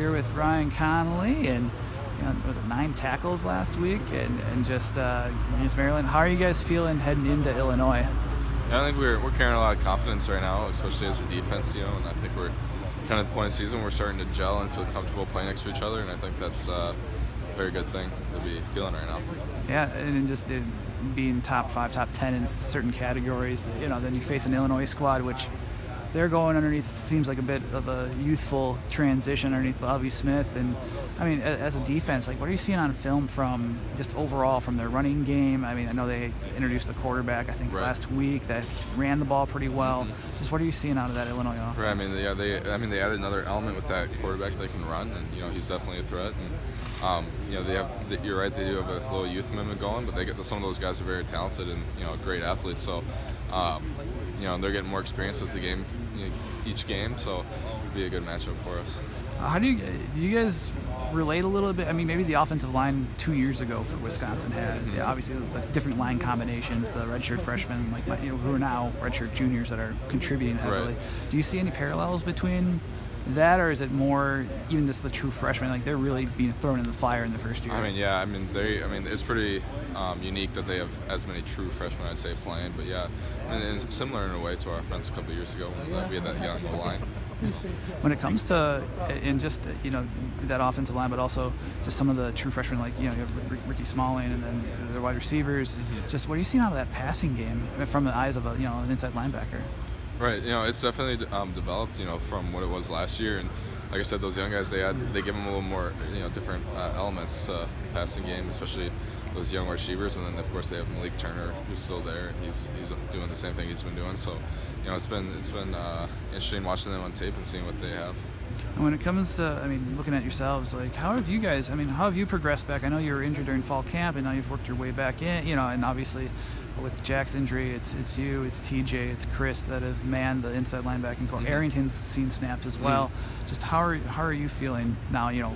here with Ryan Connelly, and was it 9 tackles last week, and just against Maryland. How are you guys feeling heading into Illinois? Yeah, I think we're carrying a lot of confidence right now, especially as a defense, and I think we're kind of at the point of the season we're starting to gel and feel comfortable playing next to each other, and I think that's a very good thing to be feeling right now. Yeah, and just being top 5, top 10 in certain categories, then you face an Illinois squad, which they're going underneath, seems like a bit of a youthful transition underneath ILB Smith. And I mean, as a defense, like, what are you seeing on film from just overall from their running game? I mean, I know they introduced a quarterback, I think, last week that ran the ball pretty well. Mm-hmm. Just what are you seeing out of that Illinois offense? Right. They added another element with that quarterback that can run, and he's definitely a threat. And you're right, they do have a little youth movement going, but some of those guys are very talented and great athletes. So they're getting more experience as the game, each game, so it'll be a good matchup for us. How do you guys relate a little bit? I mean, maybe the offensive line 2 years ago for Wisconsin had obviously the different line combinations, the redshirt freshmen who are now redshirt juniors that are contributing heavily. Right. Do you see any parallels between that, or is it more even just the true freshmen, like they're really being thrown in the fire in the first year? It's pretty unique that they have as many true freshmen, I'd say, playing. But and it's similar in a way to our offense a couple of years ago when we had that young O-line. When it comes to that offensive line, but also just some of the true freshmen, like you have Ricky Smalling and then their wide receivers, just what are you seeing out of that passing game from the eyes of an inside linebacker? Right, it's definitely developed, from what it was last year, and like I said, those young guys they give them a little more, different elements to the passing game, especially those young receivers, and then of course they have Malik Turner who's still there, and he's doing the same thing he's been doing. So, it's been interesting watching them on tape and seeing what they have. And when it comes to, looking at yourselves, like how have you progressed back? I know you were injured during fall camp, and now you've worked your way back in, and obviously with Jack's injury, it's you, it's TJ, it's Chris that have manned the inside linebacking core. Mm-hmm. Arrington's seen snaps as well. Mm-hmm. Just how are you feeling now,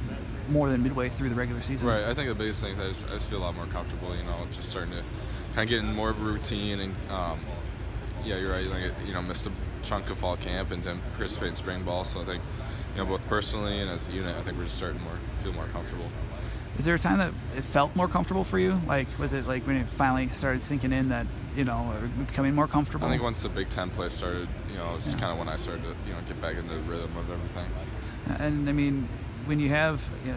more than midway through the regular season? Right, I think the biggest thing is I just feel a lot more comfortable, just starting to kind of get in more of a routine, and you're right, missed a chunk of fall camp and then participate in spring ball, so I think, both personally and as a unit, I think we're just starting to feel more comfortable. Is there a time that it felt more comfortable for you? Like, was it like when it finally started sinking in that, becoming more comfortable? I think once the Big Ten play started, it's kind of when I started to, get back into the rhythm of everything. And when you have the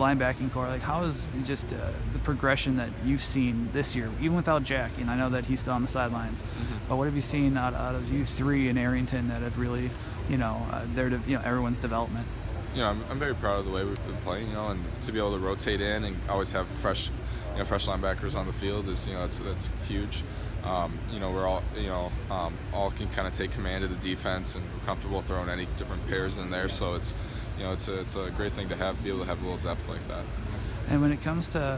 linebacking core, like how is just the progression that you've seen this year, even without Jack? I know that he's still on the sidelines, but what have you seen out of you three in Arrington that have really, everyone's development? I'm very proud of the way we've been playing, and to be able to rotate in and always have fresh linebackers on the field is, that's huge. We're all can kind of take command of the defense and we're comfortable throwing any different pairs in there. So it's, it's a great thing to be able to have a little depth like that. And when it comes to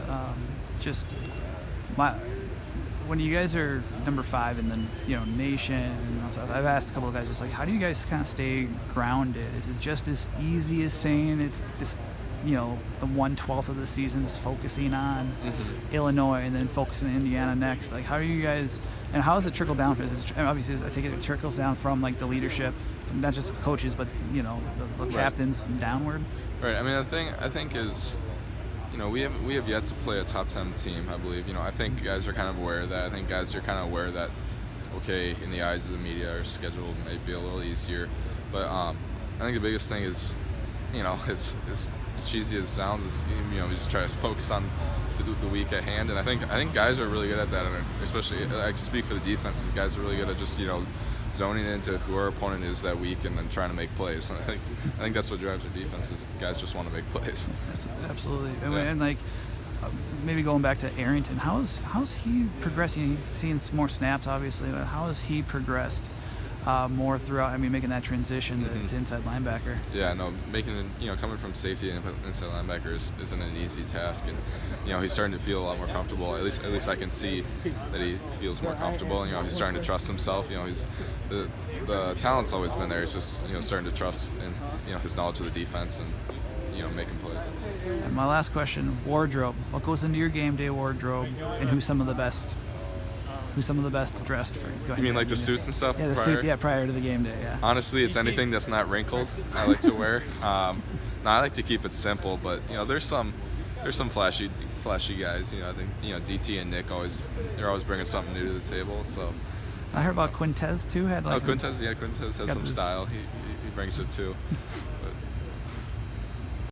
when you guys are number 5 in the nation and all stuff, I've asked a couple of guys just like, how do you guys kind of stay grounded? Is it just as easy as saying it's just the 1/12 of the season is focusing on Illinois and then focusing on Indiana next? Like, how do you guys, and how does it trickle down for this? Obviously, I think it trickles down from like the leadership, from not just the coaches, but the captains downward. Right. I think is, we have yet to play a top 10 team, I believe. I think guys are kind of aware of that. I think guys are kind of aware that, okay, in the eyes of the media, our schedule may be a little easier. But I think the biggest thing is, as cheesy as it sounds, is, we just try to focus on the week at hand. And I think guys are really good at that. And especially, I can speak for the defense, guys are really good at just, zoning into who our opponent is that week and then trying to make plays. And I think that's what drives our defense, is guys just want to make plays. Absolutely. And like maybe going back to Arrington, how's he progressing? He's seen some more snaps, obviously, but how has he progressed more throughout? Making that transition to inside linebacker. Yeah, no, coming from safety and inside linebacker isn't an easy task, and he's starting to feel a lot more comfortable. At least I can see that he feels more comfortable. And, he's starting to trust himself. He's the talent's always been there. He's just starting to trust in his knowledge of the defense and making plays. And my last question: wardrobe. What goes into your game day wardrobe, and who's some of the best Who's some of the best dressed for? Go ahead. You mean like the suits and stuff? Yeah, the suits. Yeah, prior to the game day. Yeah. Honestly, it's anything that's not wrinkled. I like to wear. No, I like to keep it simple, but there's some flashy guys. I think DT and Nick they're always bringing something new to the table. So I heard about Quintez too. Quintez has some style. He brings it too.